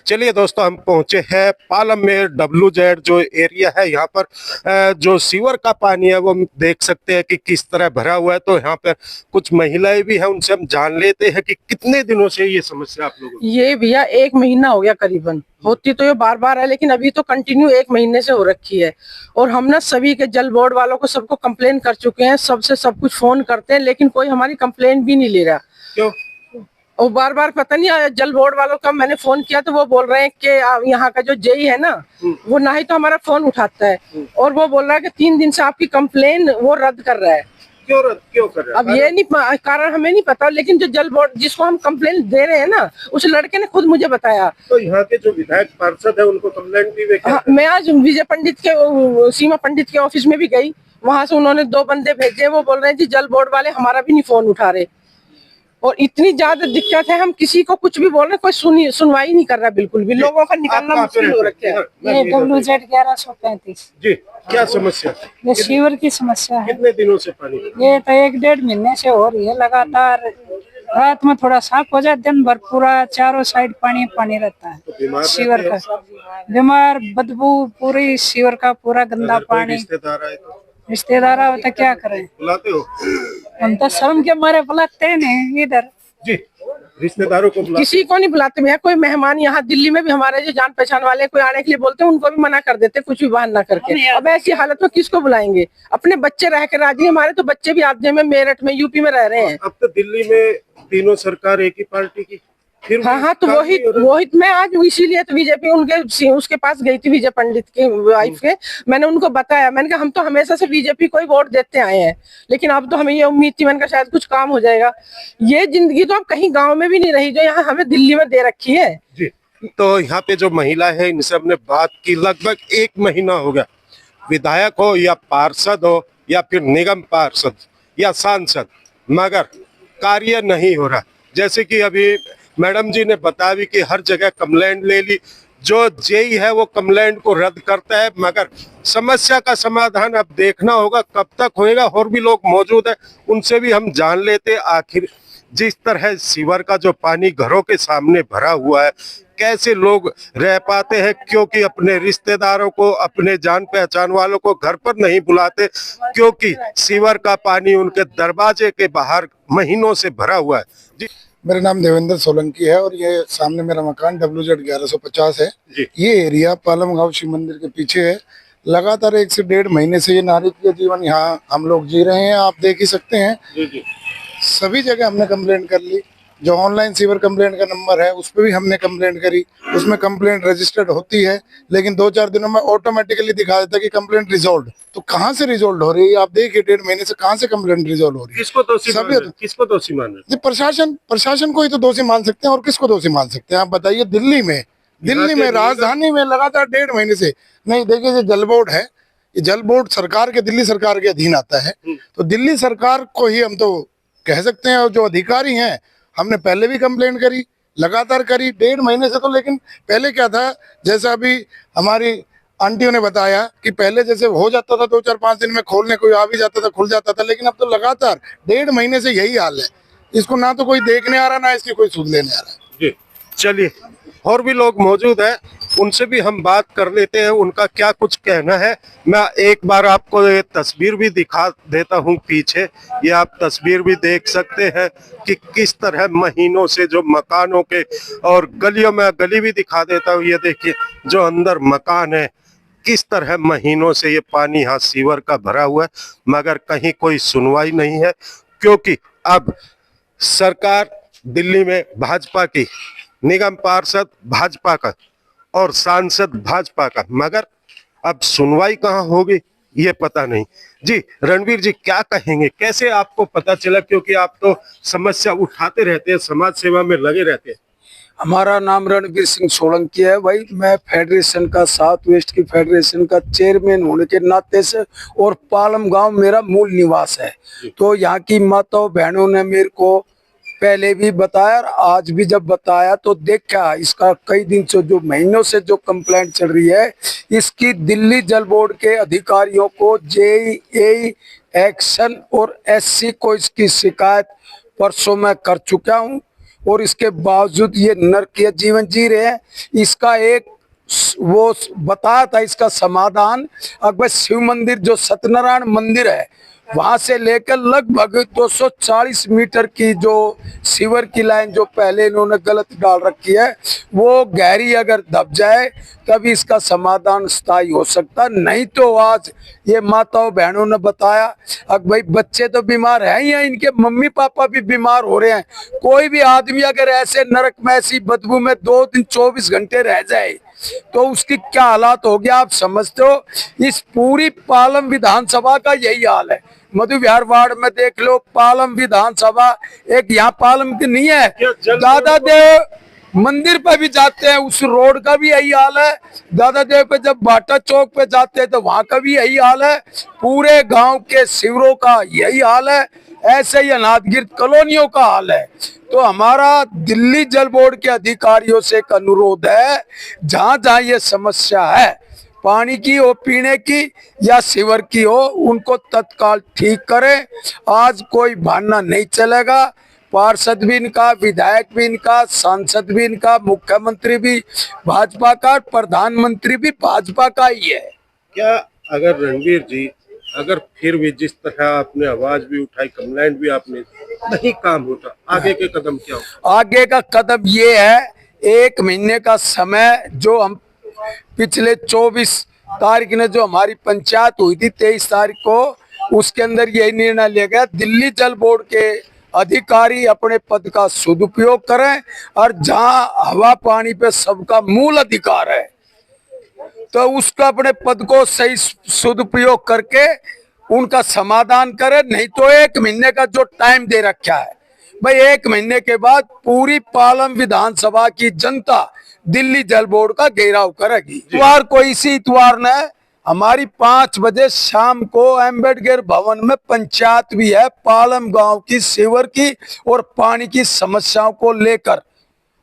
चलिए दोस्तों, हम पहुंचे हैं पालम में WZ जो एरिया है। यहाँ पर जो सीवर का पानी है वो देख सकते हैं कि किस तरह भरा हुआ है। तो यहाँ पर कुछ महिलाएं भी हैं, उनसे हम जान लेते हैं कि कितने दिनों से ये समस्या आप लोगों को। ये भैया 1 महीना हो गया करीबन। होती तो ये बार बार है, लेकिन अभी तो कंटिन्यू 1 महीने से हो रखी है। और हम ना सभी के जल बोर्ड वालों को सबको कंप्लेन कर चुके हैं, सबसे सब कुछ फोन करते हैं, लेकिन कोई हमारी कंप्लेन भी नहीं ले रहा। क्यों? और बार बार पता नहीं आया। जल बोर्ड वालों का मैंने फोन किया तो वो बोल रहे हैं कि यहाँ का जो जेई है ना, वो ना ही तो हमारा फोन उठाता है, और वो बोल रहा है कि 3 दिन से आपकी कंप्लेन वो रद्द कर रहा है। क्यों कर रहे हैं? अब ये नहीं कारण हमें नहीं पता, लेकिन जो जल बोर्ड जिसको हम कंप्लेन दे रहे हैं ना, उस लड़के ने खुद मुझे बताया। तो यहाँ के जो विधायक पार्षद है उनको कंप्लेंट भी मैं आज विजय पंडित के सीमा पंडित के ऑफिस में भी गई। वहां से उन्होंने 2 बंदे भेजे। वो बोल रहे हैं जी जल बोर्ड वाले हमारा भी नहीं फोन उठा रहे, और इतनी ज्यादा दिक्कत है। हम किसी को कुछ भी बोल रहे, कोई सुनवाई नहीं कर रहा बिल्कुल भी। लोगों का निकलना मुश्किल हो रखा है। ये WZ 1135 जी, क्या समस्या? ये सीवर की समस्या है। कितने दिनों से पानी? ये तो 1-1.5 महीने से हो रही है लगातार। रात में थोड़ा साफ हो जाए, दिन भर पूरा चारों साइड पानी पानी रहता है। सीवर का बीमार, बदबू पूरी सीवर का पूरा गंदा पानी। रिश्तेदार आओ तो क्या करें? बुलाते हो? हम तो शर्म के मारे बुलाते हैं नहीं इधर। जी, रिश्तेदारों को बुलाते? किसी को नहीं बुलाते भैया। कोई मेहमान यहाँ दिल्ली में भी हमारे जो जान पहचान वाले कोई आने के लिए बोलते हैं, उनको भी मना कर देते, कुछ भी बहाना करके। अब ऐसी हालत में किसको बुलाएंगे? अपने बच्चे रह के राजी। हमारे तो बच्चे भी आधे में मेरठ में यूपी में रह रहे हैं। अब तो दिल्ली में तीनों सरकार एक ही पार्टी की। फिर हाँ, तो वही मैं आज इसीलिए तो बीजेपी उसके पास गई थी, विजय पंडित की वाइफ के। मैंने उनको बताया, मैंने कहा हम तो हमेशा से बीजेपी को ही वोट देते आए हैं, लेकिन अब तो हमें ये उम्मीद थी, मैंने कहा शायद कुछ काम हो जाएगा। ये जिंदगी तो अब कहीं गाँव में भी नहीं रही जो यहाँ हमें दिल्ली में दे रखी है। जी, तो यहाँ पे जो महिला है इनसे हमने बात की। लगभग 1 महीना हो गया। विधायक हो या पार्षद हो या फिर निगम पार्षद या सांसद, मगर कार्य नहीं हो रहा। जैसे कि अभी मैडम जी ने बताया भी कि हर जगह कंप्लेंट ले ली। जो जेई है वो कंप्लेंट को रद्द करता है, मगर समस्या का समाधान अब देखना होगा कब तक होएगा। और भी लोग मौजूद है, उनसे भी हम जान लेते आखिर जिस तरह सीवर का जो पानी घरों के सामने भरा हुआ है, कैसे लोग रह पाते हैं, क्योंकि अपने रिश्तेदारों को, अपने जान पहचान वालों को घर पर नहीं बुलाते, क्योंकि सीवर का पानी उनके दरवाजे के बाहर महीनों से भरा हुआ है। जी, मेरा नाम देवेंद्र सोलंकी है और ये सामने मेरा मकान WZ 1150 है। ये एरिया पालम गांव शिव मंदिर के पीछे है। लगातार 1 से 1.5 महीने से ये नारकीय जीवन यहाँ हम लोग जी रहे हैं। आप देख ही सकते हैं। सभी जगह हमने कंप्लेंट कर ली। जो ऑनलाइन सीवर कंप्लेंट का नंबर है उस पर भी हमने कंप्लेंट करी। उसमें कंप्लेंट रजिस्टर्ड होती है, लेकिन 2-4 दिनों में ऑटोमेटिकली दिखा देता है कि कंप्लेंट रिजॉल्व। तो कहाँ से रिजॉल्व हो रही है? आप देखिए 1.5 महीने से कहाँ से कंप्लेंट रिजॉल्व हो रही है? किसको दोषी मान रहे? प्रशासन को ही तो दोषी मान सकते हैं, और किसको दोषी मान सकते हैं? आप बताइए। दिल्ली में राजधानी में लगातार 1.5 महीने से नहीं। देखिए, ये जल बोर्ड है, ये जल बोर्ड सरकार के, दिल्ली सरकार के अधीन आता है। तो दिल्ली सरकार को ही हम तो कह सकते हैं। और जो अधिकारी हैं, हमने पहले भी कंप्लेंट करी, लगातार करी 1.5 महीने से। तो लेकिन पहले क्या था, जैसा अभी हमारी आंटियों ने बताया कि पहले जैसे हो जाता था 2-4-5 दिन में खोलने कोई आ भी जाता था, खुल जाता था, लेकिन अब तो लगातार 1.5 महीने से यही हाल है। इसको ना तो कोई देखने आ रहा, ना इसकी कोई सुध लेने आ रहा है। जी, चलिए, और भी लोग मौजूद हैं, उनसे भी हम बात कर लेते हैं, उनका क्या कुछ कहना है। मैं एक बार आपको ये तस्वीर भी दिखा देता हूं पीछे। ये आप तस्वीर भी देख सकते हैं कि किस तरह महीनों से जो मकानों के, और गलियों में गली भी दिखा देता हूं। ये देखिए जो अंदर मकान है, किस तरह महीनों से ये पानी यहाँ सीवर का भरा हुआ है, मगर कहीं कोई सुनवाई नहीं है। क्योंकि अब सरकार दिल्ली में भाजपा की, निगम पार्षद भाजपा का और सांसद भाजपा का, मगर अब सुनवाई कहाँ होगी ये पता नहीं। जी, रणवीर जी क्या कहेंगे? कैसे आपको पता चला? क्योंकि आप तो समस्या उठाते रहते हैं, समाज सेवा में लगे रहते हैं। हमारा नाम रणवीर सिंह सोलंकी है भाई। मैं फेडरेशन का, साउथ वेस्ट की फेडरेशन का चेयरमैन होने के नाते से, और पालम गांव मेरा मूल निवास है। तो यहाँ की माताओं बहनों ने मेरे को पहले भी बताया, और आज भी जब बताया तो देखा इसका कई दिन से, जो महीनों से जो कंप्लेंट चल रही है, इसकी दिल्ली जल बोर्ड के अधिकारियों को, जेई, एक्शन और SC को इसकी शिकायत परसों मैं कर चुका हूँ। और इसके बावजूद ये नरकीय जीवन जी रहे हैं। इसका एक वो बताया था इसका समाधान। अकबर शिव मंदिर जो सत्यनारायण मंदिर है वहां से लेकर लगभग 240 मीटर की जो सीवर की लाइन जो पहले इन्होंने गलत डाल रखी है वो गहरी अगर दब जाए तभी इसका समाधान स्थायी हो सकता। नहीं तो आज ये माताओं बहनों ने बताया अब भाई बच्चे तो बीमार हैं ही, इनके मम्मी पापा भी बीमार हो रहे हैं। कोई भी आदमी अगर ऐसे नरक में ऐसी बदबू में 2 दिन 24 घंटे रह जाए तो उसकी क्या हालात हो गया आप समझते हो। इस पूरी पालम विधानसभा का यही हाल है। मधु विहार वार्ड में देख लो, पालम विधानसभा एक यहाँ पालम की नहीं है, दादा देव मंदिर पे भी जाते हैं उस रोड का भी यही हाल है। दादा देव पे जब बाटा चौक पे जाते हैं तो वहां का भी यही हाल है। पूरे गांव के शिविरों का यही हाल है। ऐसे ही अनाथगिर कॉलोनियों का हाल है। तो हमारा दिल्ली जल बोर्ड के अधिकारियों से एक अनुरोध है, जहां जहां ये समस्या है पानी की हो, पीने की या सीवर की हो, उनको तत्काल ठीक करें। आज कोई बहाना नहीं चलेगा। पार्षद भी इनका, विधायक भी इनका, सांसद भी इनका, मुख्यमंत्री भी भाजपा का, प्रधानमंत्री भी भाजपा का ही है। क्या अगर रणवीर जी अगर फिर भी जिस तरह आपने आवाज भी उठाई, कंप्लेंट भी आपने, नहीं काम होता, आगे के कदम क्या हो? आगे का कदम ये है, 1 महीने का समय जो हम पिछले 24 तारीख ने जो हमारी पंचायत हुई थी 23 तारीख को, उसके अंदर यही निर्णय लिया गया दिल्ली जल बोर्ड के अधिकारी अपने पद का सदुपयोग करें और जहां हवा पानी पे सबका मूल अधिकार है तो उसका अपने पद को सही सदुपयोग करके उनका समाधान करें। नहीं तो 1 महीने का जो टाइम दे रखा है भाई, 1 महीने के बाद पूरी पालम विधानसभा की जनता दिल्ली जल बोर्ड का घेराव करेगी। इतवार को, इसी इतवार ने हमारी 5 बजे शाम को अम्बेडकर भवन में पंचायत भी है पालम गांव की सीवर की और पानी की समस्याओं को लेकर।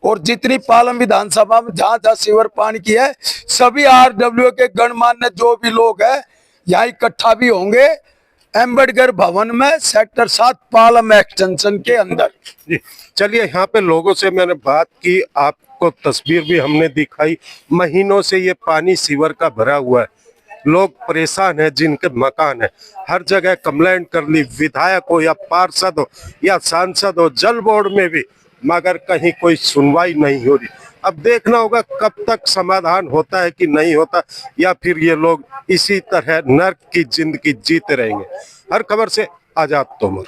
और जितनी पालम विधानसभा में जहां जहां सीवर पानी की है सभी RWA के गणमान्य जो भी लोग हैं यहाँ इकट्ठा भी होंगे अम्बेडकर भवन में सेक्टर 7 पालम एक्सटेंशन के अंदर। जी चलिए, यहाँ पे लोगों से मैंने बात की, आपको तस्वीर भी हमने दिखाई। महीनों से ये पानी सीवर का भरा हुआ है, लोग परेशान हैं, जिनके मकान है। हर जगह कंप्लेंट कर ली, विधायक हो या पार्षद हो या सांसद हो, जल बोर्ड में भी, मगर कहीं कोई सुनवाई नहीं हो रही। अब देखना होगा कब तक समाधान होता है कि नहीं होता, या फिर ये लोग इसी तरह नर्क की जिंदगी जीते रहेंगे। हर खबर से आजाद तोमर।